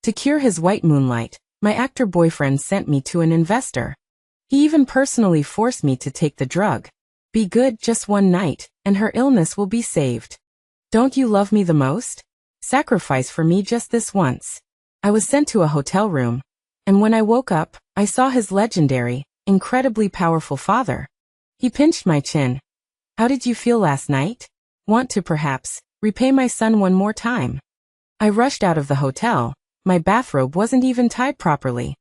To cure his white moonlight, my actor boyfriend sent me to an investor. He even personally forced me to take the drug. Be good just one night, and her illness will be saved. Don't you love me the most? Sacrifice for me just this once. I was sent to a hotel room, and when I woke up, I saw his legendary, incredibly powerful father. He pinched my chin. How did you feel last night? Want to perhaps repay my son one more time? I rushed out of the hotel. My bathrobe wasn't even tied properly.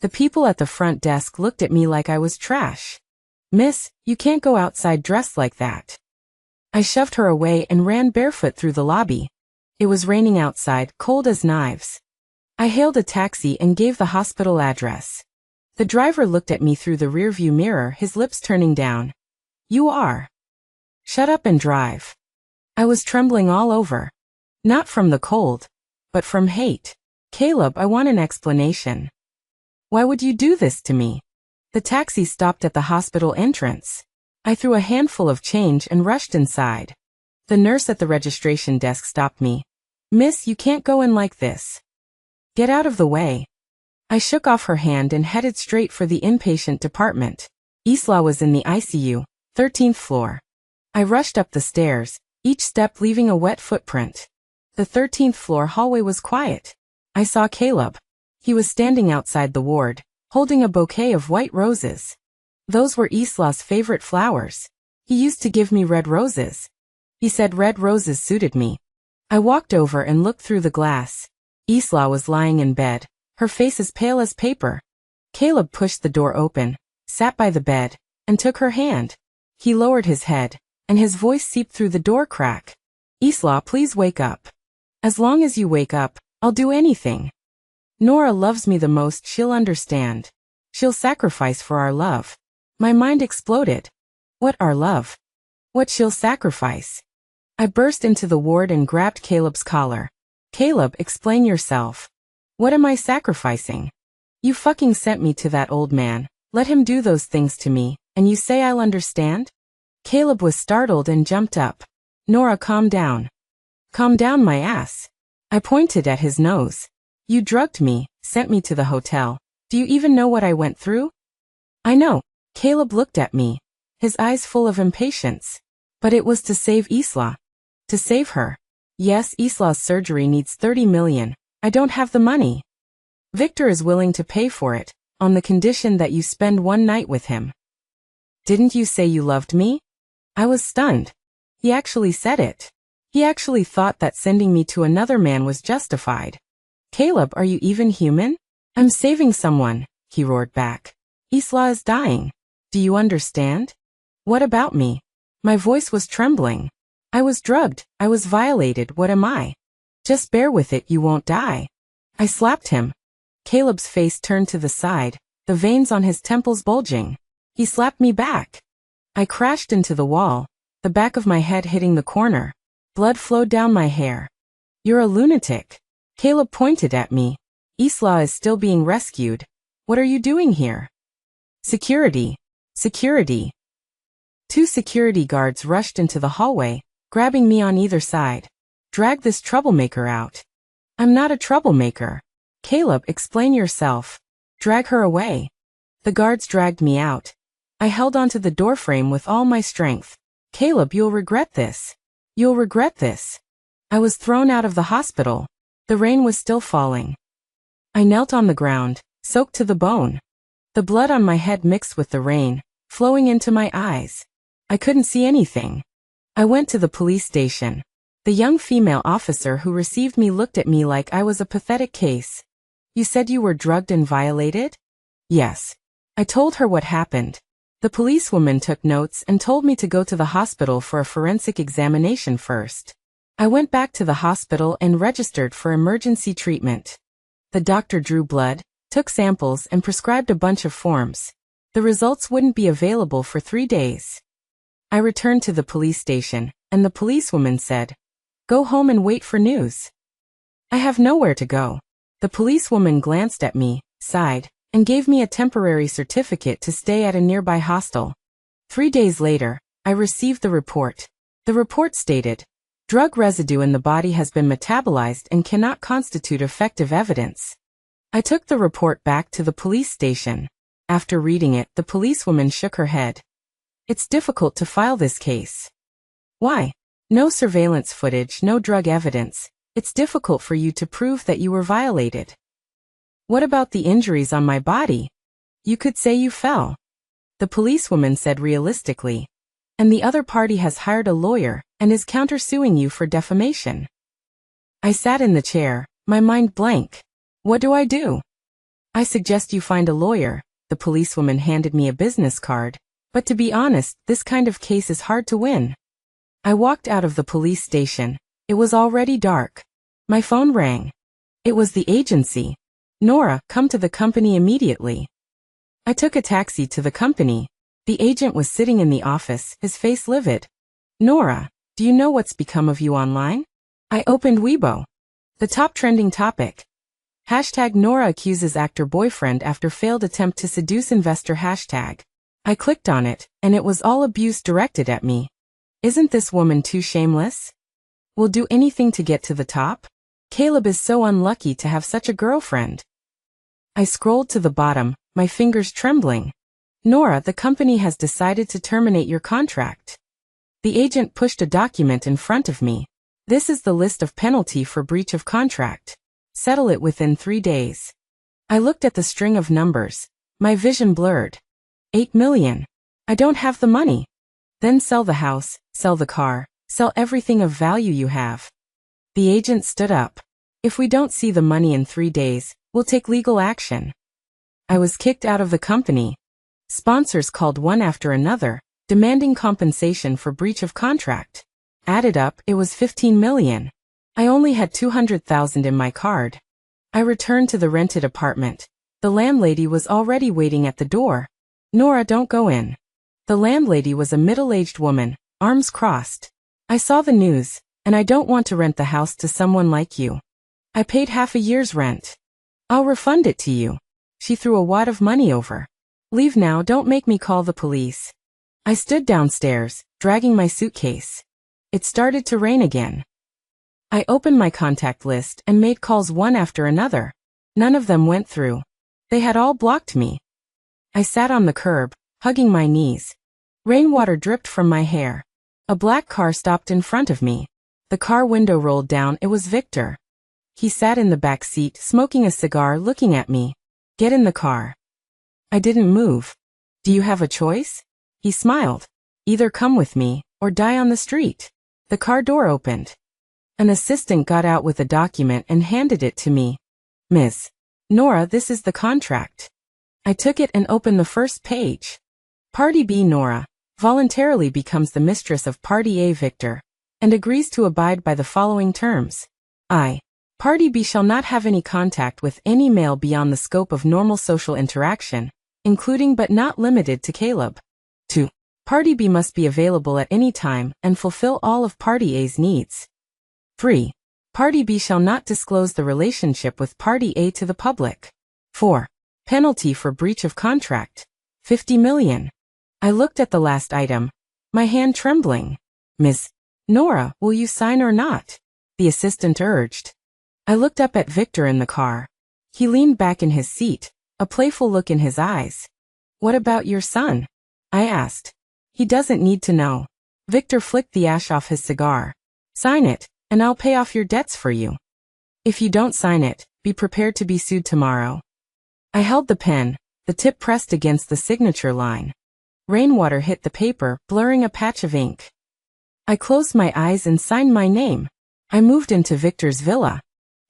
The people at the front desk looked at me like I was trash. Miss, you can't go outside dressed like that. I shoved her away and ran barefoot through the lobby. It was raining outside, cold as knives. I hailed a taxi and gave the hospital address. The driver looked at me through the rearview mirror, his lips turning down. You are. Shut up and drive. I was trembling all over. Not from the cold, but from hate. Caleb, I want an explanation. Why would you do this to me? The taxi stopped at the hospital entrance. I threw a handful of change and rushed inside. The nurse at the registration desk stopped me. Miss, you can't go in like this. Get out of the way. I shook off her hand and headed straight for the inpatient department. Isla was in the ICU, 13th floor. I rushed up the stairs, each step leaving a wet footprint. The 13th floor hallway was quiet. I saw Caleb. He was standing outside the ward, holding a bouquet of white roses. Those were Isla's favorite flowers. He used to give me red roses. He said red roses suited me. I walked over and looked through the glass. Isla was lying in bed, her face as pale as paper. Caleb pushed the door open, sat by the bed, and took her hand. He lowered his head, and his voice seeped through the door crack. Isla, please wake up. As long as you wake up, I'll do anything. Nora loves me the most, she'll understand. She'll sacrifice for our love. My mind exploded. What our love? What she'll sacrifice? I burst into the ward and grabbed Caleb's collar. Caleb, explain yourself. What am I sacrificing? You fucking sent me to that old man, let him do those things to me, and you say I'll understand? Caleb was startled and jumped up. Nora, calm down. Calm down my ass. I pointed at his nose. You drugged me, sent me to the hotel. Do you even know what I went through? I know. Caleb looked at me, his eyes full of impatience. But it was to save Isla. To save her. Yes, Isla's surgery needs 30 million. I don't have the money. Victor is willing to pay for it, on the condition that you spend one night with him. Didn't you say you loved me? I was stunned. He actually said it. He actually thought that sending me to another man was justified. Caleb, are you even human? I'm saving someone, he roared back. Isla is dying. Do you understand? What about me? My voice was trembling. I was drugged, I was violated, what am I? Just bear with it, you won't die. I slapped him. Caleb's face turned to the side, the veins on his temples bulging. He slapped me back. I crashed into the wall, the back of my head hitting the corner. Blood flowed down my hair. You're a lunatic. Caleb pointed at me. Isla is still being rescued. What are you doing here? Security. Security. 2 security guards rushed into the hallway, grabbing me on either side. Drag this troublemaker out. I'm not a troublemaker. Caleb, explain yourself. Drag her away. The guards dragged me out. I held onto the doorframe with all my strength. Caleb, you'll regret this. You'll regret this. I was thrown out of the hospital. The rain was still falling. I knelt on the ground, soaked to the bone. The blood on my head mixed with the rain, flowing into my eyes. I couldn't see anything. I went to the police station. The young female officer who received me looked at me like I was a pathetic case. You said you were drugged and violated? Yes. I told her what happened. The policewoman took notes and told me to go to the hospital for a forensic examination first. I went back to the hospital and registered for emergency treatment. The doctor drew blood, took samples and prescribed a bunch of forms. The results wouldn't be available for 3 days. I returned to the police station, and the policewoman said, "Go home and wait for news." I have nowhere to go. The policewoman glanced at me, sighed, and gave me a temporary certificate to stay at a nearby hostel. 3 days later, I received the report. The report stated, Drug residue in the body has been metabolized and cannot constitute effective evidence. I took the report back to the police station. After reading it, the policewoman shook her head. It's difficult to file this case. Why? No surveillance footage, no drug evidence. It's difficult for you to prove that you were violated. What about the injuries on my body? You could say you fell. The policewoman said realistically. And the other party has hired a lawyer and is countersuing you for defamation. I sat in the chair, my mind blank. What do I do? I suggest you find a lawyer. The policewoman handed me a business card. But to be honest, this kind of case is hard to win. I walked out of the police station. It was already dark. My phone rang. It was the agency. Nora, come to the company immediately. I took a taxi to the company. The agent was sitting in the office, his face livid. Nora, do you know what's become of you online? I opened Weibo. The top trending topic. Hashtag Nora accuses actor boyfriend after failed attempt to seduce investor hashtag. I clicked on it, and it was all abuse directed at me. Isn't this woman too shameless? Will do anything to get to the top? Caleb is so unlucky to have such a girlfriend. I scrolled to the bottom, my fingers trembling. Nora, the company has decided to terminate your contract. The agent pushed a document in front of me. This is the list of penalty for breach of contract. Settle it within 3 days. I looked at the string of numbers. My vision blurred. 8 million. I don't have the money. Then sell the house, sell the car, sell everything of value you have. The agent stood up. If we don't see the money in 3 days, we'll take legal action. I was kicked out of the company. Sponsors called one after another, demanding compensation for breach of contract. Added up, it was 15 million. I only had 200,000 in my card. I returned to the rented apartment. The landlady was already waiting at the door. Nora, don't go in. The landlady was a middle-aged woman, arms crossed. I saw the news, and I don't want to rent the house to someone like you. I paid half a year's rent. I'll refund it to you. She threw a wad of money over. Leave now, don't make me call the police. I stood downstairs, dragging my suitcase. It started to rain again. I opened my contact list and made calls one after another. None of them went through. They had all blocked me. I sat on the curb, hugging my knees. Rainwater dripped from my hair. A black car stopped in front of me. The car window rolled down. It was Victor. He sat in the back seat, smoking a cigar, looking at me. Get in the car. I didn't move. Do you have a choice? He smiled. Either come with me, or die on the street. The car door opened. An assistant got out with a document and handed it to me. Miss Nora, this is the contract. I took it and opened the first page. Party B Nora voluntarily becomes the mistress of Party A Victor, and agrees to abide by the following terms. I. Party B shall not have any contact with any male beyond the scope of normal social interaction, including but not limited to Caleb. 2. Party B must be available at any time and fulfill all of Party A's needs. 3. Party B shall not disclose the relationship with Party A to the public. 4. Penalty for breach of contract. 50 million. I looked at the last item, my hand trembling. Miss Nora, will you sign or not? The assistant urged. I looked up at Victor in the car. He leaned back in his seat, a playful look in his eyes. What about your son? I asked. He doesn't need to know. Victor flicked the ash off his cigar. Sign it, and I'll pay off your debts for you. If you don't sign it, be prepared to be sued tomorrow. I held the pen, the tip pressed against the signature line. Rainwater hit the paper, blurring a patch of ink. I closed my eyes and signed my name. I moved into Victor's villa.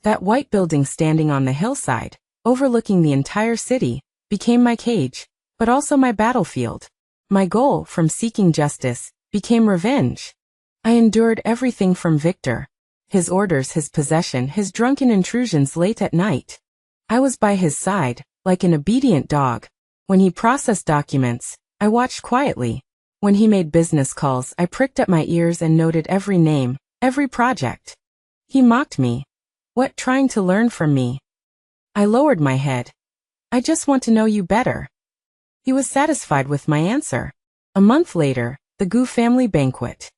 That white building standing on the hillside, overlooking the entire city, became my cage, but also my battlefield. My goal, from seeking justice, became revenge. I endured everything from Victor. His orders, his possession, his drunken intrusions late at night. I was by his side, like an obedient dog. When he processed documents, I watched quietly. When he made business calls, I pricked up my ears and noted every name, every project. He mocked me. What, trying to learn from me? I lowered my head. I just want to know you better. He was satisfied with my answer. A month later, the Gu family banquet.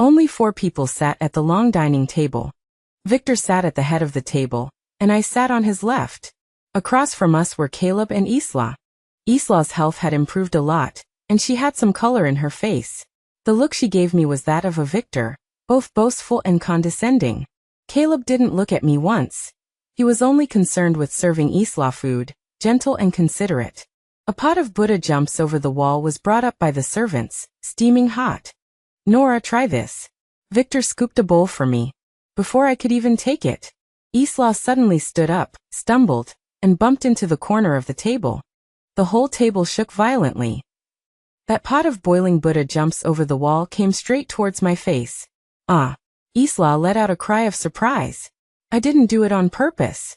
Only 4 people sat at the long dining table. Victor sat at the head of the table, and I sat on his left. Across from us were Caleb and Isla. Isla's health had improved a lot, and she had some color in her face. The look she gave me was that of a victor, both boastful and condescending. Caleb didn't look at me once. He was only concerned with serving Isla food, gentle and considerate. A pot of Buddha jumps over the wall was brought up by the servants, steaming hot. Nora, try this. Victor scooped a bowl for me. Before I could even take it, Isla suddenly stood up, stumbled, and bumped into the corner of the table. The whole table shook violently. That pot of boiling Buddha jumps over the wall came straight towards my face. Ah! Isla let out a cry of surprise. I didn't do it on purpose.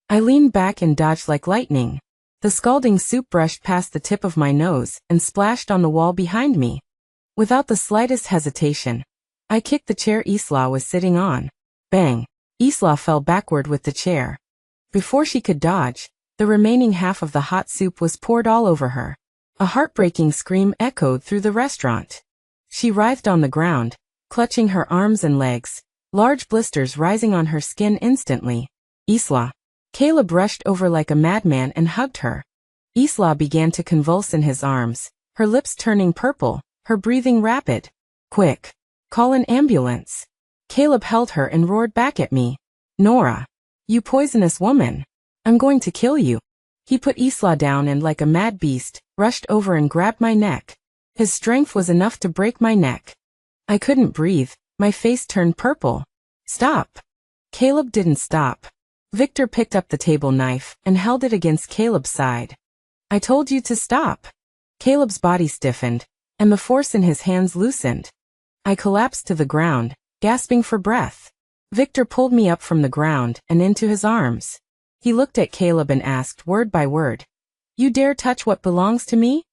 I leaned back and dodged like lightning. The scalding soup brushed past the tip of my nose and splashed on the wall behind me. Without the slightest hesitation, I kicked the chair Isla was sitting on. Bang! Isla fell backward with the chair. Before she could dodge, the remaining half of the hot soup was poured all over her. A heartbreaking scream echoed through the restaurant. She writhed on the ground, clutching her arms and legs, large blisters rising on her skin instantly. Isla. Caleb rushed over like a madman and hugged her. Isla began to convulse in his arms, her lips turning purple, her breathing rapid. Quick! Call an ambulance. Caleb held her and roared back at me. Nora! You poisonous woman! I'm going to kill you. He put Isla down and like a mad beast, rushed over and grabbed my neck. His strength was enough to break my neck. I couldn't breathe, my face turned purple. Stop! Caleb didn't stop. Victor picked up the table knife and held it against Caleb's side. I told you to stop. Caleb's body stiffened, and the force in his hands loosened. I collapsed to the ground, gasping for breath. Victor pulled me up from the ground and into his arms. He looked at Caleb and asked word by word, "You dare touch what belongs to me?"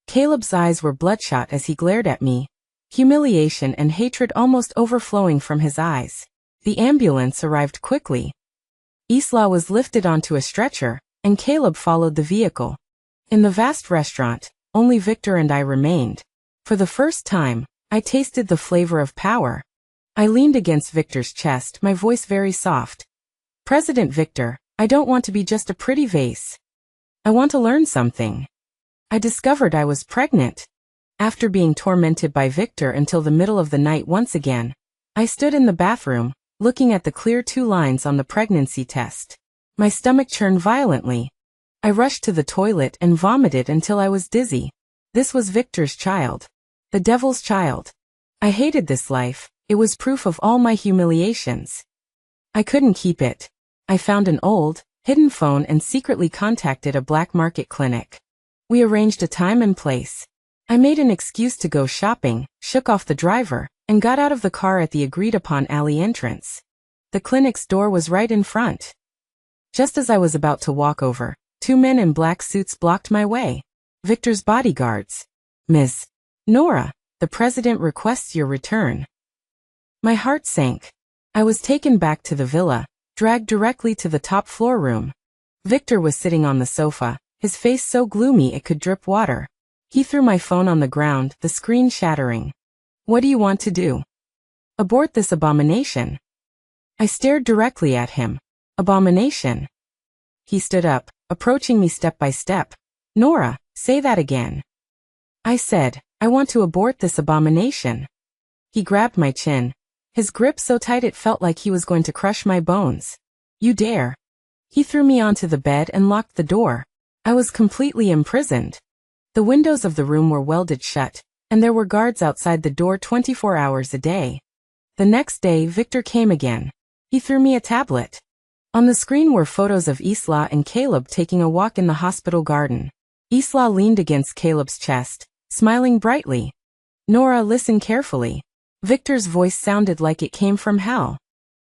Caleb's eyes were bloodshot as he glared at me, humiliation and hatred almost overflowing from his eyes. The ambulance arrived quickly. Isla was lifted onto a stretcher, and Caleb followed the vehicle. In the vast restaurant, only Victor and I remained. For the first time, I tasted the flavor of power. I leaned against Victor's chest, my voice very soft. President Victor, I don't want to be just a pretty vase. I want to learn something. I discovered I was pregnant. After being tormented by Victor until the middle of the night once again, I stood in the bathroom, looking at the clear 2 lines on the pregnancy test. My stomach churned violently. I rushed to the toilet and vomited until I was dizzy. This was Victor's child. The devil's child. I hated this life. It was proof of all my humiliations. I couldn't keep it. I found an old, hidden phone and secretly contacted a black market clinic. We arranged a time and place. I made an excuse to go shopping, shook off the driver, and got out of the car at the agreed-upon alley entrance. The clinic's door was right in front. Just as I was about to walk over, 2 men in black suits blocked my way. Victor's bodyguards. Ms. Nora, the president requests your return. My heart sank. I was taken back to the villa, dragged directly to the top floor room. Victor was sitting on the sofa, his face so gloomy it could drip water. He threw my phone on the ground, the screen shattering. What do you want to do? Abort this abomination. I stared directly at him. Abomination. He stood up, approaching me step by step. Nora, say that again. I said, I want to abort this abomination. He grabbed my chin. His grip so tight it felt like he was going to crush my bones. You dare. He threw me onto the bed and locked the door. I was completely imprisoned. The windows of the room were welded shut, and there were guards outside the door 24 hours a day. The next day, Victor came again. He threw me a tablet. On the screen were photos of Isla and Caleb taking a walk in the hospital garden. Isla leaned against Caleb's chest, smiling brightly. Nora, listen carefully. Victor's voice sounded like it came from hell.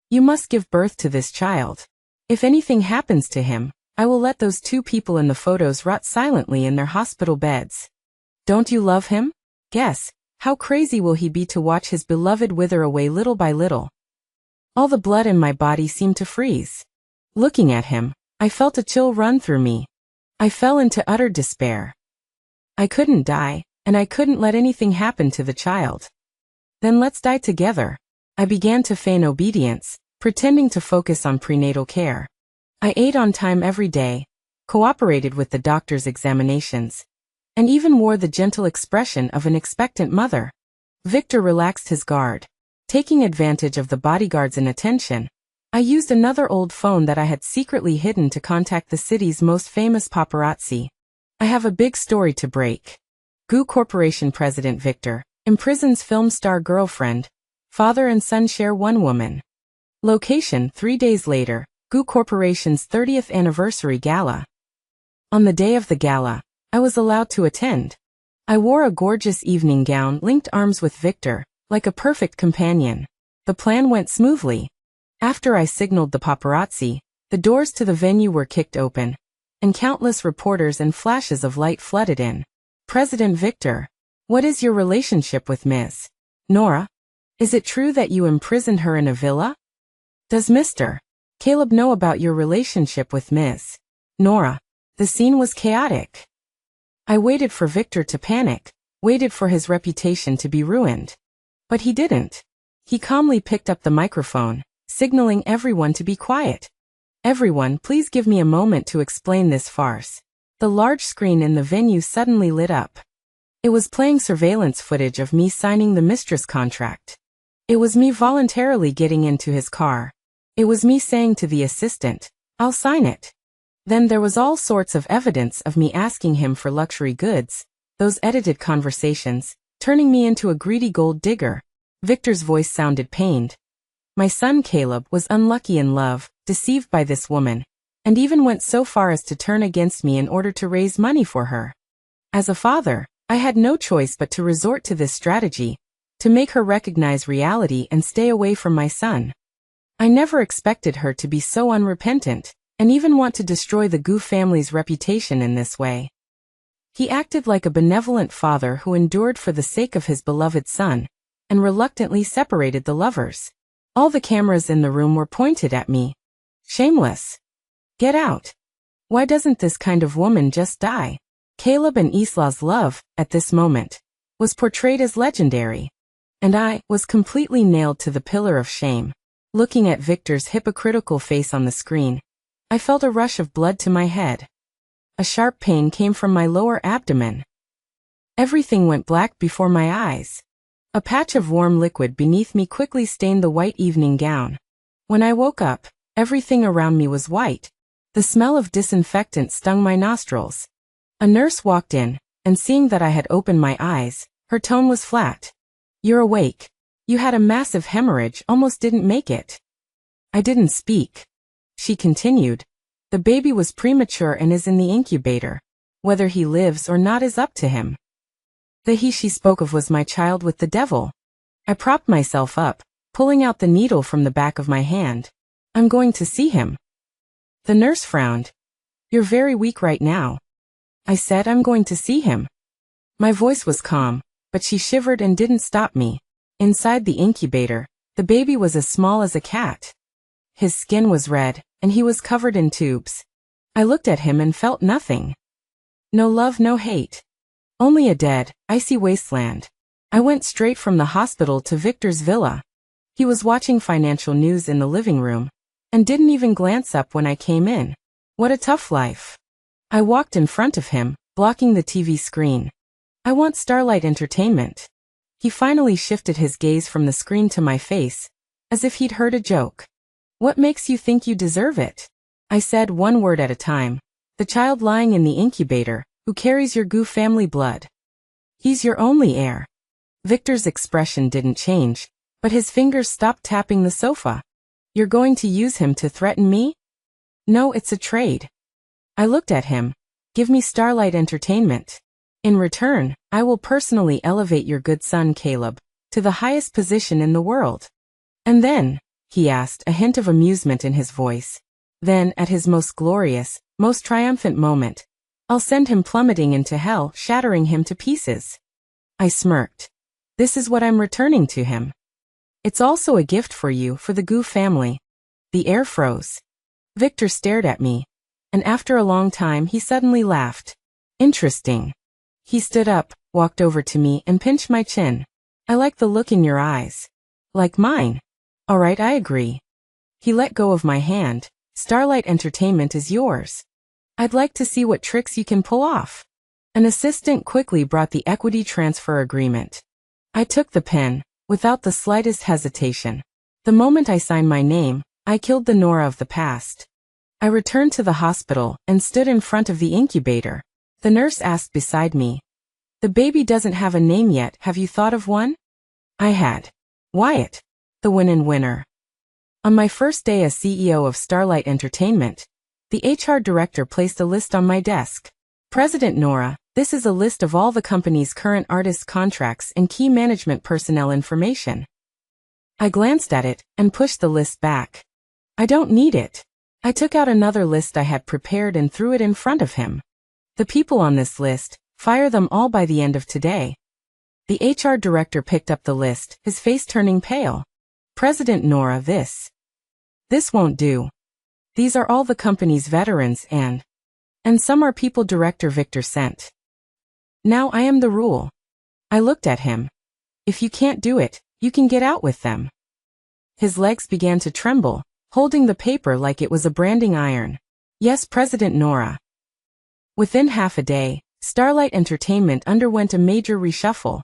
You must give birth to this child. If anything happens to him, I will let those 2 people in the photos rot silently in their hospital beds. Don't you love him? Guess, how crazy will he be to watch his beloved wither away little by little? All the blood in my body seemed to freeze. Looking at him, I felt a chill run through me. I fell into utter despair. I couldn't die, and I couldn't let anything happen to the child. Then let's die together. I began to feign obedience, pretending to focus on prenatal care. I ate on time every day, cooperated with the doctor's examinations, and even wore the gentle expression of an expectant mother. Victor relaxed his guard. Taking advantage of the bodyguard's inattention, I used another old phone that I had secretly hidden to contact the city's most famous paparazzi. I have a big story to break. GU Corporation President Victor imprisons film star girlfriend. Father and son share one woman. Location: 3 days later, GU Corporation's 30th anniversary gala. On the day of the gala, I was allowed to attend. I wore a gorgeous evening gown, linked arms with Victor, like a perfect companion. The plan went smoothly. After I signaled the paparazzi, the doors to the venue were kicked open, and countless reporters and flashes of light flooded in. President Victor, what is your relationship with Ms. Nora? Is it true that you imprisoned her in a villa? Does Mr. Caleb know about your relationship with Ms. Nora? The scene was chaotic. I waited for Victor to panic, waited for his reputation to be ruined. But he didn't. He calmly picked up the microphone, signaling everyone to be quiet. Everyone, please give me a moment to explain this farce. The large screen in the venue suddenly lit up. It was playing surveillance footage of me signing the mistress contract. It was me voluntarily getting into his car. It was me saying to the assistant, "I'll sign it." Then there was all sorts of evidence of me asking him for luxury goods, those edited conversations, turning me into a greedy gold digger. Victor's voice sounded pained. My son Caleb was unlucky in love, deceived by this woman, and even went so far as to turn against me in order to raise money for her. As a father, I had no choice but to resort to this strategy, to make her recognize reality and stay away from my son. I never expected her to be so unrepentant, and even want to destroy the GU family's reputation in this way. He acted like a benevolent father who endured for the sake of his beloved son, and reluctantly separated the lovers. All the cameras in the room were pointed at me. Shameless. Get out. Why doesn't this kind of woman just die? Caleb and Isla's love, at this moment, was portrayed as legendary. And I was completely nailed to the pillar of shame. Looking at Victor's hypocritical face on the screen, I felt a rush of blood to my head. A sharp pain came from my lower abdomen. Everything went black before my eyes. A patch of warm liquid beneath me quickly stained the white evening gown. When I woke up, everything around me was white. The smell of disinfectant stung my nostrils. A nurse walked in, and seeing that I had opened my eyes, her tone was flat. "You're awake. You had a massive hemorrhage, almost didn't make it." I didn't speak. She continued, "The baby was premature and is in the incubator. Whether he lives or not is up to him." The he she spoke of was my child with the devil. I propped myself up, pulling out the needle from the back of my hand. "I'm going to see him." The nurse frowned. "You're very weak right now." I said, "I'm going to see him." My voice was calm, but she shivered and didn't stop me. Inside the incubator, the baby was as small as a cat. His skin was red, and he was covered in tubes. I looked at him and felt nothing. No love, no hate. Only a dead, icy wasteland. I went straight from the hospital to Victor's villa. He was watching financial news in the living room, and didn't even glance up when I came in. What a tough life. I walked in front of him, blocking the TV screen. "I want Starlight Entertainment." He finally shifted his gaze from the screen to my face, as if he'd heard a joke. "What makes you think you deserve it?" I said, one word at a time. "The child lying in the incubator, who carries your GU family blood. He's your only heir." Victor's expression didn't change, but his fingers stopped tapping the sofa. "You're going to use him to threaten me?" "No, it's a trade." I looked at him. "Give me Starlight Entertainment. In return, I will personally elevate your good son Caleb to the highest position in the world." "And then?" he asked, a hint of amusement in his voice. "Then, at his most glorious, most triumphant moment, I'll send him plummeting into hell, shattering him to pieces." I smirked. "This is what I'm returning to him. It's also a gift for you, for the GU family." The air froze. Victor stared at me, and after a long time he suddenly laughed. "Interesting." He stood up, walked over to me, and pinched my chin. I like the look in your eyes. Like mine. All right, I agree. He let go of my hand. Starlight Entertainment is yours. I'd like to see what tricks you can pull off. An assistant quickly brought the equity transfer agreement. I took the pen, without the slightest hesitation. The moment I signed my name, I killed the Nora of the past. I returned to the hospital and stood in front of the incubator. The nurse asked beside me, "The baby doesn't have a name yet, have you thought of one?" I had. Wyatt. The winner. On my first day as CEO of Starlight Entertainment, the HR director placed a list on my desk. President Nora, this is a list of all the company's current artist contracts and key management personnel information. I glanced at it and pushed the list back. I don't need it. I took out another list I had prepared and threw it in front of him. The people on this list, fire them all by the end of today. The HR director picked up the list, his face turning pale. President Nora, this won't do. These are all the company's veterans and some are people Director Victor sent. Now I am the rule. I looked at him. If you can't do it, you can get out with them. His legs began to tremble, holding the paper like it was a branding iron. Yes, President Nora. Within half a day, Starlight Entertainment underwent a major reshuffle.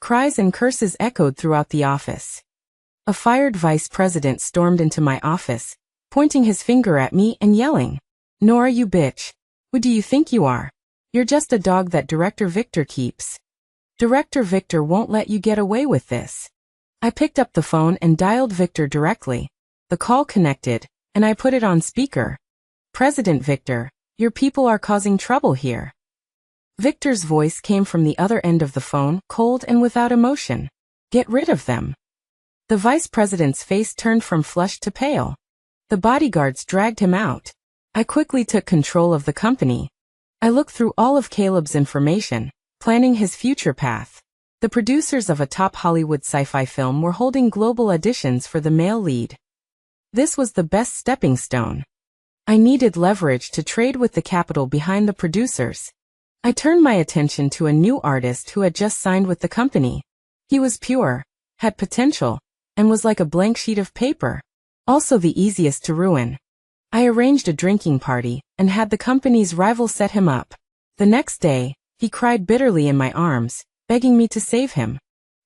Cries and curses echoed throughout the office. A fired vice president stormed into my office, pointing his finger at me and yelling, "Nora, you bitch. Who do you think you are? You're just a dog that Director Victor keeps. Director Victor won't let you get away with this." I picked up the phone and dialed Victor directly. The call connected, and I put it on speaker. "President Victor, your people are causing trouble here." Victor's voice came from the other end of the phone, cold and without emotion. "Get rid of them." The vice president's face turned from flushed to pale. The bodyguards dragged him out. I quickly took control of the company. I looked through all of Caleb's information, planning his future path. The producers of a top Hollywood sci-fi film were holding global auditions for the male lead. This was the best stepping stone. I needed leverage to trade with the capital behind the producers. I turned my attention to a new artist who had just signed with the company. He was pure, had potential, and was like a blank sheet of paper. Also the easiest to ruin. I arranged a drinking party and had the company's rival set him up. The next day, he cried bitterly in my arms, begging me to save him.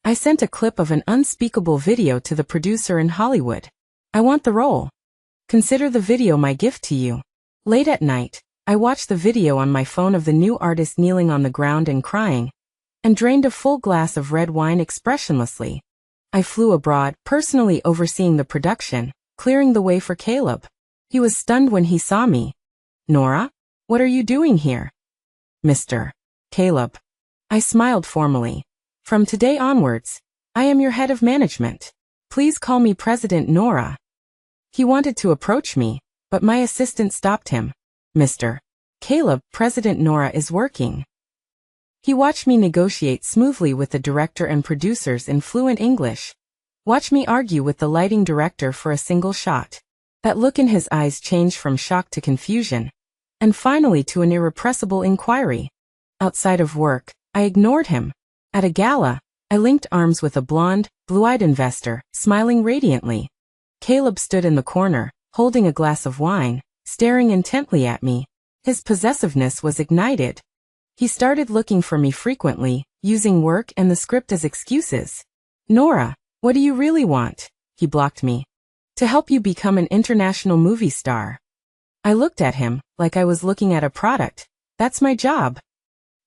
I sent a clip of an unspeakable video to the producer in Hollywood. "I want the role. Consider the video my gift to you." Late at night, I watched the video on my phone of the new artist kneeling on the ground and crying, and drained a full glass of red wine expressionlessly. I flew abroad, personally overseeing the production, clearing the way for Caleb. He was stunned when he saw me. "Nora? What are you doing here?" "Mr. Caleb." I smiled formally. "From today onwards, I am your head of management. Please call me President Nora." He wanted to approach me, but my assistant stopped him. "Mr. Caleb, President Nora is working." He watched me negotiate smoothly with the director and producers in fluent English. Watch me argue with the lighting director for a single shot. That look in his eyes changed from shock to confusion, and finally to an irrepressible inquiry. Outside of work, I ignored him. At a gala, I linked arms with a blonde, blue-eyed investor, smiling radiantly. Caleb stood in the corner, holding a glass of wine, staring intently at me. His possessiveness was ignited. He started looking for me frequently, using work and the script as excuses. "Nora, what do you really want?" He blocked me. "To help you become an international movie star." I looked at him, like I was looking at a product. "That's my job."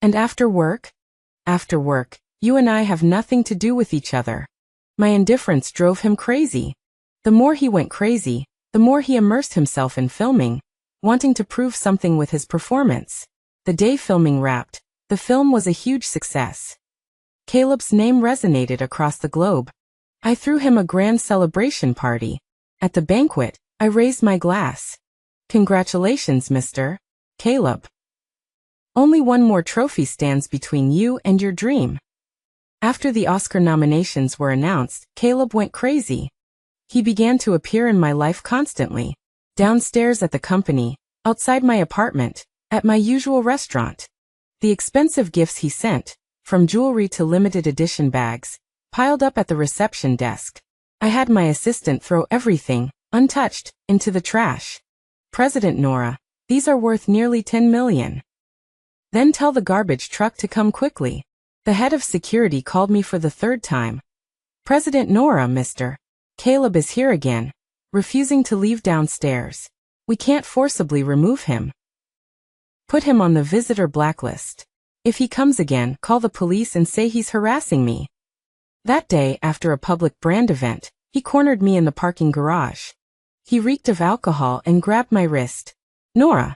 "And after work?" "After work, you and I have nothing to do with each other." My indifference drove him crazy. The more he went crazy, the more he immersed himself in filming, wanting to prove something with his performance. The day filming wrapped, the film was a huge success. Caleb's name resonated across the globe. I threw him a grand celebration party. At the banquet, I raised my glass. "Congratulations, Mr. Caleb. Only one more trophy stands between you and your dream." After the Oscar nominations were announced, Caleb went crazy. He began to appear in my life constantly. Downstairs at the company, outside my apartment, at my usual restaurant. The expensive gifts he sent, from jewelry to limited edition bags, piled up at the reception desk. I had my assistant throw everything, untouched, into the trash. President Nora, these are worth nearly 10 million. Then tell the garbage truck to come quickly. The head of security called me for the third time. President Nora, Mr. Caleb is here again, refusing to leave downstairs. We can't forcibly remove him. Put him on the visitor blacklist. If he comes again, call the police and say he's harassing me. That day, after a public brand event, he cornered me in the parking garage. He reeked of alcohol and grabbed my wrist. Nora.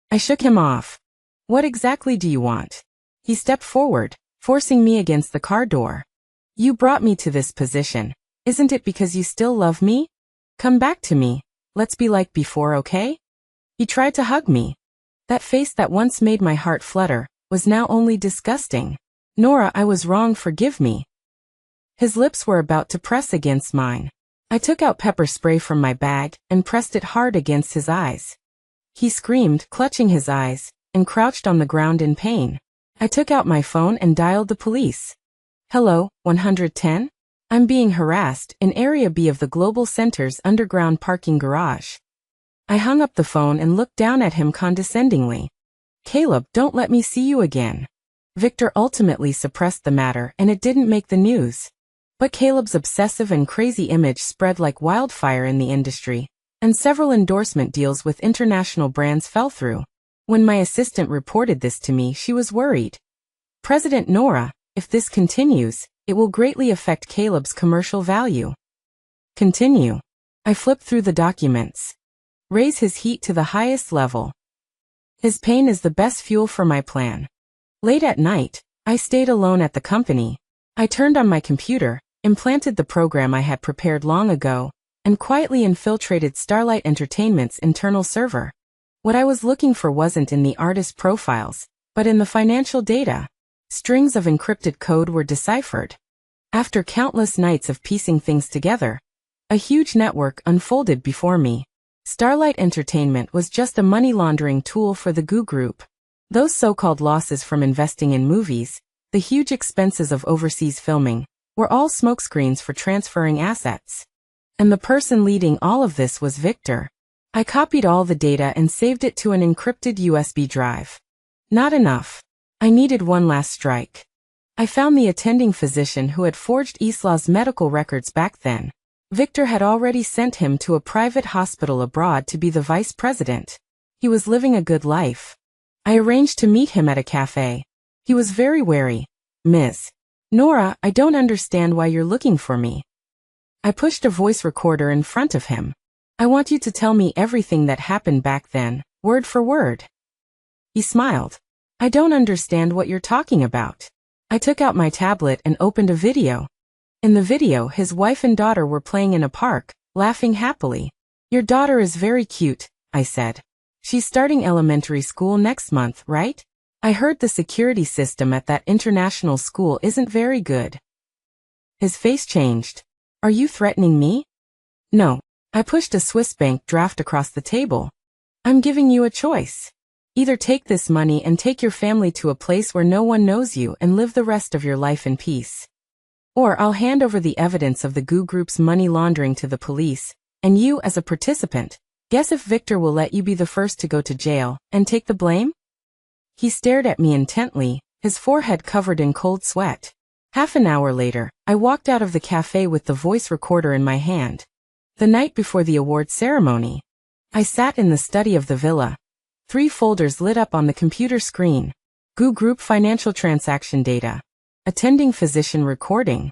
I shook him off. What exactly do you want? He stepped forward, forcing me against the car door. You brought me to this position. Isn't it because you still love me? Come back to me. Let's be like before, okay? He tried to hug me. That face that once made my heart flutter was now only disgusting. Nora, I was wrong, forgive me. His lips were about to press against mine. I took out pepper spray from my bag and pressed it hard against his eyes. He screamed, clutching his eyes, and crouched on the ground in pain. I took out my phone and dialed the police. Hello, 110? I'm being harassed in Area B of the Global Center's underground parking garage. I hung up the phone and looked down at him condescendingly. Caleb, don't let me see you again. Victor ultimately suppressed the matter and it didn't make the news. But Caleb's obsessive and crazy image spread like wildfire in the industry, and several endorsement deals with international brands fell through. When my assistant reported this to me, she was worried. President Nora, if this continues, it will greatly affect Caleb's commercial value. Continue. I flipped through the documents. Raise his heat to the highest level. His pain is the best fuel for my plan. Late at night, I stayed alone at the company. I turned on my computer, implanted the program I had prepared long ago, and quietly infiltrated Starlight Entertainment's internal server. What I was looking for wasn't in the artist profiles, but in the financial data. Strings of encrypted code were deciphered. After countless nights of piecing things together, a huge network unfolded before me. Starlight Entertainment was just a money laundering tool for the GU Group. Those so-called losses from investing in movies, the huge expenses of overseas filming, were all smokescreens for transferring assets. And the person leading all of this was Victor. I copied all the data and saved it to an encrypted USB drive. Not enough. I needed one last strike. I found the attending physician who had forged Isla's medical records back then. Victor had already sent him to a private hospital abroad to be the vice president. He was living a good life. I arranged to meet him at a cafe. He was very wary. Ms. Nora, I don't understand why you're looking for me. I pushed a voice recorder in front of him. I want you to tell me everything that happened back then, word for word. He smiled. I don't understand what you're talking about. I took out my tablet and opened a video. In the video, his wife and daughter were playing in a park, laughing happily. Your daughter is very cute, I said. She's starting elementary school next month, right? I heard the security system at that international school isn't very good. His face changed. Are you threatening me? No. I pushed a Swiss bank draft across the table. I'm giving you a choice. Either take this money and take your family to a place where no one knows you and live the rest of your life in peace. Or I'll hand over the evidence of the GU Group's money laundering to the police, and you as a participant, guess if Victor will let you be the first to go to jail and take the blame? He stared at me intently, his forehead covered in cold sweat. Half an hour later, I walked out of the cafe with the voice recorder in my hand. The night before the award ceremony, I sat in the study of the villa. 3 folders lit up on the computer screen. GU Group financial transaction data. Attending physician recording.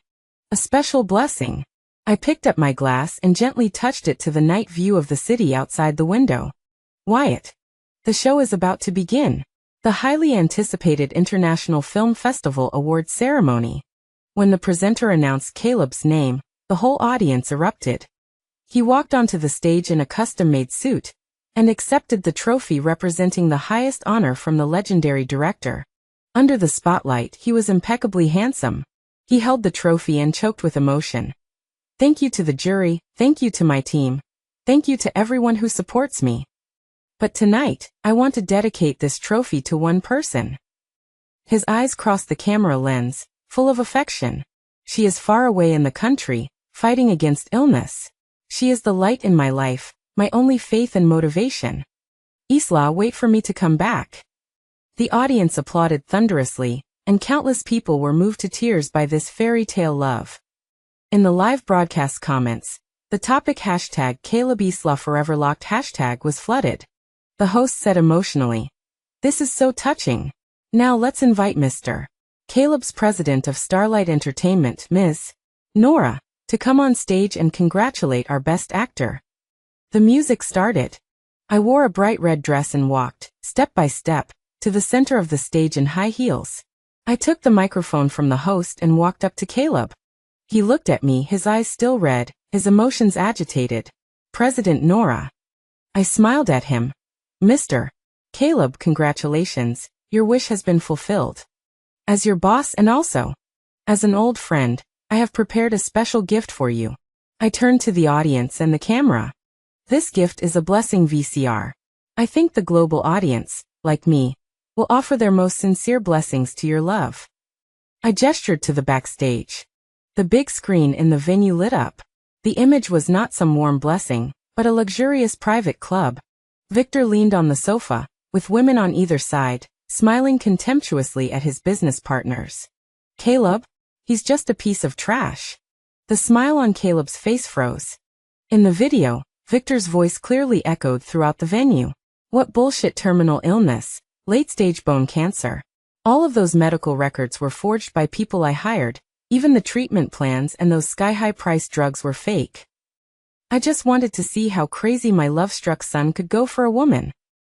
A special blessing. I picked up my glass and gently touched it to the night view of the city outside the window. Wyatt. The show is about to begin. The highly anticipated International Film Festival Awards ceremony. When the presenter announced Caleb's name, the whole audience erupted. He walked onto the stage in a custom-made suit, and accepted the trophy representing the highest honor from the legendary director. Under the spotlight, he was impeccably handsome. He held the trophy and choked with emotion. Thank you to the jury, thank you to my team, thank you to everyone who supports me. But tonight, I want to dedicate this trophy to one person. His eyes crossed the camera lens, full of affection. She is far away in the country, fighting against illness. She is the light in my life, my only faith and motivation. Isla, wait for me to come back. The audience applauded thunderously, and countless people were moved to tears by this fairy tale love. In the live broadcast comments, the topic #Caleb Isla Forever Locked hashtag was flooded. The host said emotionally, "This is so touching. Now let's invite Mr. Caleb's president of Starlight Entertainment, Ms. Nora, to come on stage and congratulate our best actor." The music started. I wore a bright red dress and walked, step by step, to the center of the stage in high heels. I took the microphone from the host and walked up to Caleb. He looked at me, his eyes still red, his emotions agitated. "President Nora." I smiled at him. "Mr. Caleb, congratulations, your wish has been fulfilled. As your boss and also as an old friend, I have prepared a special gift for you." I turned to the audience and the camera. "This gift is a blessing VCR. I think the global audience, like me, will offer their most sincere blessings to your love." I gestured to the backstage. The big screen in the venue lit up. The image was not some warm blessing, but a luxurious private club. Victor leaned on the sofa, with women on either side, smiling contemptuously at his business partners. "Caleb? He's just a piece of trash." The smile on Caleb's face froze. In the video, Victor's voice clearly echoed throughout the venue. "What bullshit, terminal illness, late-stage bone cancer. All of those medical records were forged by people I hired, even the treatment plans and those sky-high priced drugs were fake. I just wanted to see how crazy my love-struck son could go for a woman.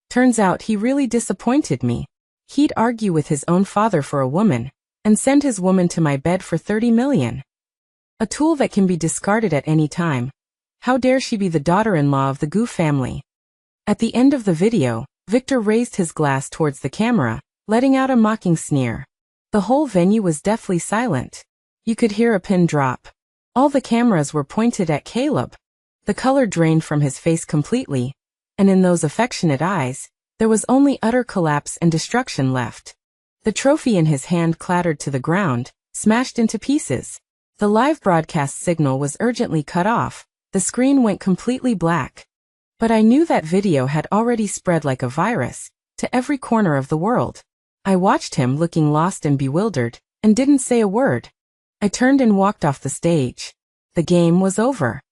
Turns out he really disappointed me. He'd argue with his own father for a woman, and send his woman to my bed for 30 million. A tool that can be discarded at any time. How dare she be the daughter-in-law of the Gu family?" At the end of the video, Victor raised his glass towards the camera, letting out a mocking sneer. The whole venue was deathly silent. You could hear a pin drop. All the cameras were pointed at Caleb. The color drained from his face completely, and in those affectionate eyes, there was only utter collapse and destruction left. The trophy in his hand clattered to the ground, smashed into pieces. The live broadcast signal was urgently cut off. The screen went completely black. But I knew that video had already spread like a virus, to every corner of the world. I watched him looking lost and bewildered, and didn't say a word. I turned and walked off the stage. The game was over.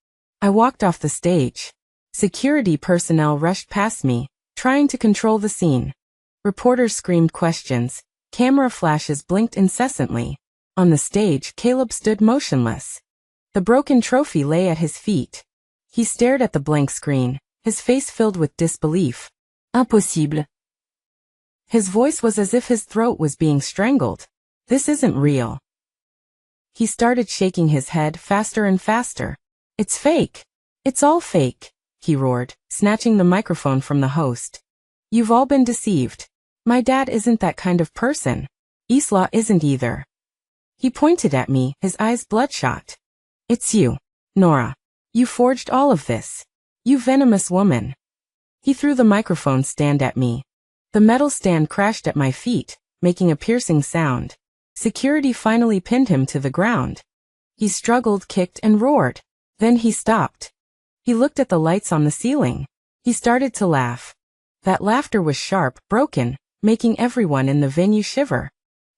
I walked off the stage. Security personnel rushed past me, trying to control the scene. Reporters screamed questions. Camera flashes blinked incessantly. On the stage, Caleb stood motionless. The broken trophy lay at his feet. He stared at the blank screen, his face filled with disbelief. "Impossible." His voice was as if his throat was being strangled. "This isn't real." He started shaking his head faster and faster. "It's fake. It's all fake," he roared, snatching the microphone from the host. "You've all been deceived. My dad isn't that kind of person. Isla isn't either." He pointed at me, his eyes bloodshot. "It's you, Nora. You forged all of this. You venomous woman." He threw the microphone stand at me. The metal stand crashed at my feet, making a piercing sound. Security finally pinned him to the ground. He struggled, kicked, and roared. Then he stopped. He looked at the lights on the ceiling. He started to laugh. That laughter was sharp, broken, making everyone in the venue shiver.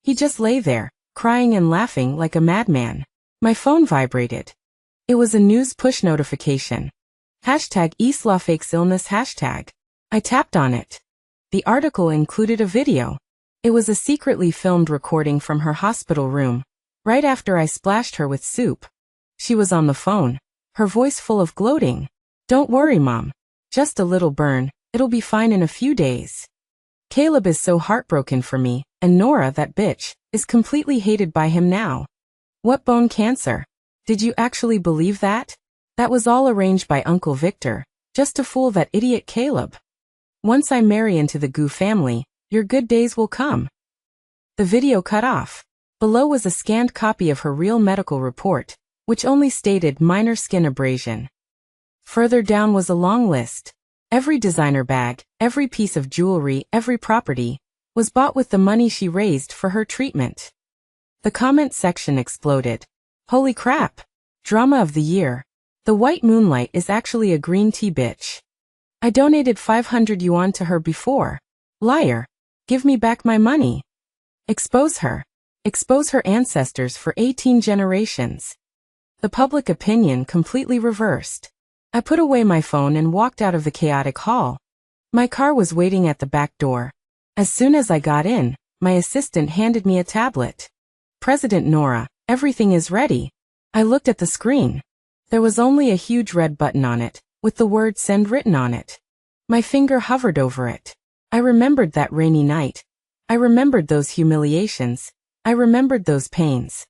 He just lay there, crying and laughing like a madman. My phone vibrated. It was a news push notification. #Isla fakes illness hashtag. I tapped on it. The article included a video. It was a secretly filmed recording from her hospital room, right after I splashed her with soup. She was on the phone, her voice full of gloating. "Don't worry, Mom. Just a little burn, it'll be fine in a few days. Caleb is so heartbroken for me, and Nora, that bitch, is completely hated by him now." What bone cancer? Did you actually believe that? That was all arranged by Uncle Victor, just to fool that idiot Caleb. Once I marry into the Gu family, your good days will come. The video cut off. Below was a scanned copy of her real medical report, which only stated minor skin abrasion. Further down was a long list. Every designer bag, every piece of jewelry, every property, was bought with the money she raised for her treatment. The comment section exploded. Holy crap! Drama of the year. The white moonlight is actually a green tea bitch. I donated 500 yuan to her before. Liar. Give me back my money. Expose her. Expose her ancestors for 18 generations. The public opinion completely reversed. I put away my phone and walked out of the chaotic hall. My car was waiting at the back door. As soon as I got in, my assistant handed me a tablet. President Nora, everything is ready. I looked at the screen. There was only a huge red button on it, with the word send written on it. My finger hovered over it. I remembered that rainy night. I remembered those humiliations. I remembered those pains.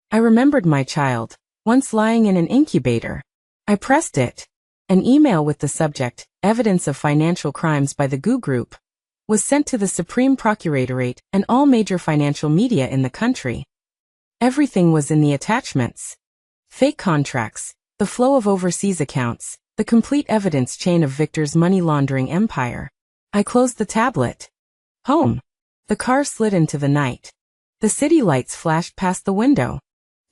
I remembered my child, once lying in an incubator. I pressed it. An email with the subject, Evidence of Financial Crimes by the GU Group, was sent to the Supreme Procuratorate and all major financial media in the country. Everything was in the attachments. Fake contracts, the flow of overseas accounts, the complete evidence chain of Victor's money laundering empire. I closed the tablet. Home. The car slid into the night. The city lights flashed past the window.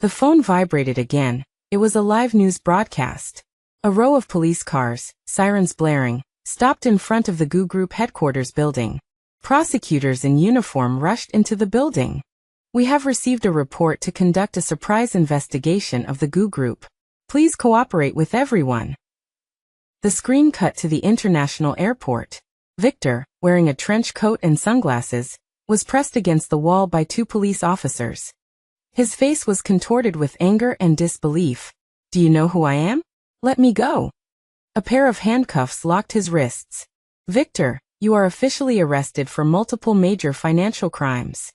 The phone vibrated again. It was a live news broadcast. A row of police cars, sirens blaring, stopped in front of the GU Group headquarters building. Prosecutors in uniform rushed into the building. We have received a report to conduct a surprise investigation of the GU Group. Please cooperate with everyone. The screen cut to the international airport. Victor, wearing a trench coat and sunglasses, was pressed against the wall by two police officers. His face was contorted with anger and disbelief. Do you know who I am? Let me go. A pair of handcuffs locked his wrists. Victor, you are officially arrested for multiple major financial crimes.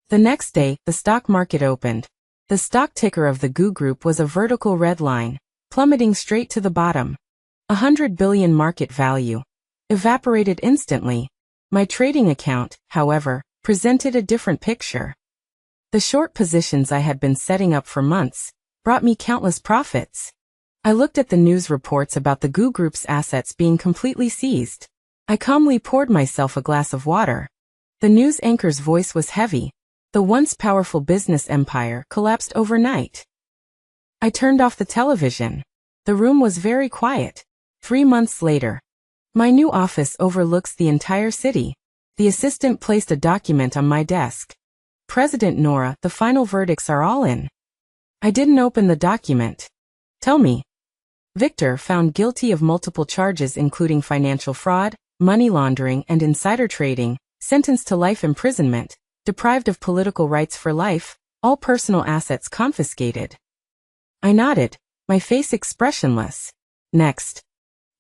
The next day, the stock market opened. The stock ticker of the GU Group was a vertical red line, plummeting straight to the bottom. 100 billion market value. Evaporated instantly. My trading account, however, presented a different picture. The short positions I had been setting up for months brought me countless profits. I looked at the news reports about the GU Group's assets being completely seized. I calmly poured myself a glass of water. The news anchor's voice was heavy. The once powerful business empire collapsed overnight. I turned off the television. The room was very quiet. 3 months later. My new office overlooks the entire city. The assistant placed a document on my desk. President Nora, the final verdicts are all in. I didn't open the document. Tell me. Victor, found guilty of multiple charges including financial fraud, money laundering and insider trading, sentenced to life imprisonment, deprived of political rights for life, all personal assets confiscated. I nodded, my face expressionless. Next.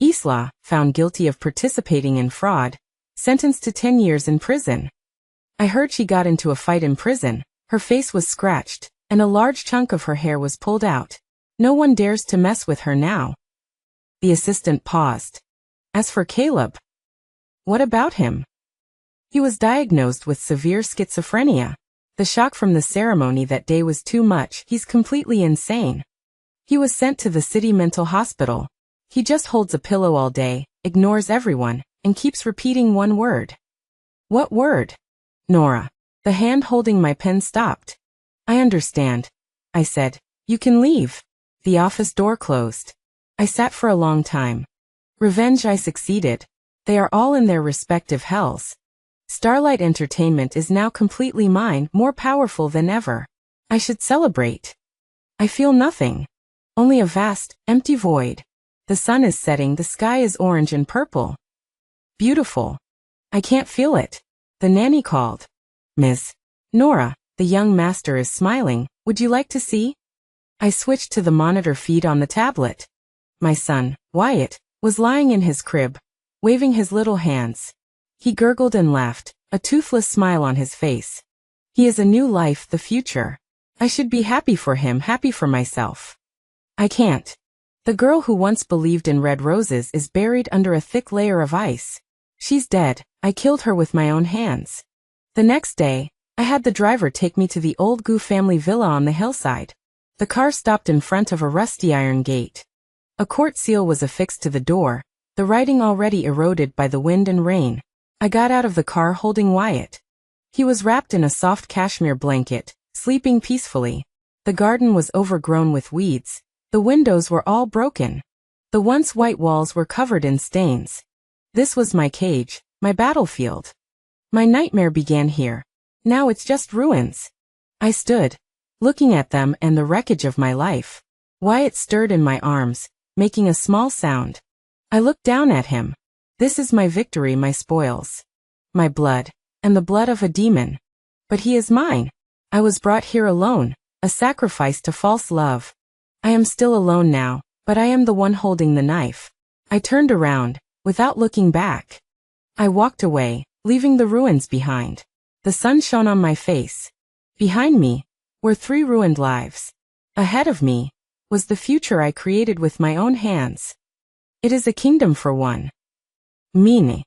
Isla, found guilty of participating in fraud, sentenced to 10 years in prison. I heard she got into a fight in prison, her face was scratched, and a large chunk of her hair was pulled out. No one dares to mess with her now. The assistant paused. As for Caleb, what about him? He was diagnosed with severe schizophrenia. The shock from the ceremony that day was too much. He's completely insane. He was sent to the city mental hospital. He just holds a pillow all day, ignores everyone, and keeps repeating one word. What word? Nora. The hand holding my pen stopped. I understand. I said. You can leave. The office door closed. I sat for a long time. Revenge, I succeeded. They are all in their respective hells. Starlight Entertainment is now completely mine, more powerful than ever. I should celebrate. I feel nothing. Only a vast, empty void. The sun is setting, the sky is orange and purple. Beautiful. I can't feel it. The nanny called. Miss Nora, the young master is smiling. Would you like to see? I switched to the monitor feed on the tablet. My son, Wyatt, was lying in his crib, waving his little hands. He gurgled and laughed, a toothless smile on his face. He is a new life, the future. I should be happy for him, happy for myself. I can't. The girl who once believed in red roses is buried under a thick layer of ice. She's dead. I killed her with my own hands. The next day, I had the driver take me to the old Gu family villa on the hillside. The car stopped in front of a rusty iron gate. A court seal was affixed to the door, the writing already eroded by the wind and rain. I got out of the car holding Wyatt. He was wrapped in a soft cashmere blanket, sleeping peacefully. The garden was overgrown with weeds. The windows were all broken. The once white walls were covered in stains. This was my cage, my battlefield. My nightmare began here. Now it's just ruins. I stood, looking at them and the wreckage of my life. Wyatt stirred in my arms, making a small sound. I looked down at him. This is my victory, my spoils. My blood, and the blood of a demon. But he is mine. I was brought here alone, a sacrifice to false love. I am still alone now, but I am the one holding the knife. I turned around, without looking back. I walked away, leaving the ruins behind. The sun shone on my face. Behind me were 3 ruined lives. Ahead of me was the future I created with my own hands. It is a kingdom for one. Me.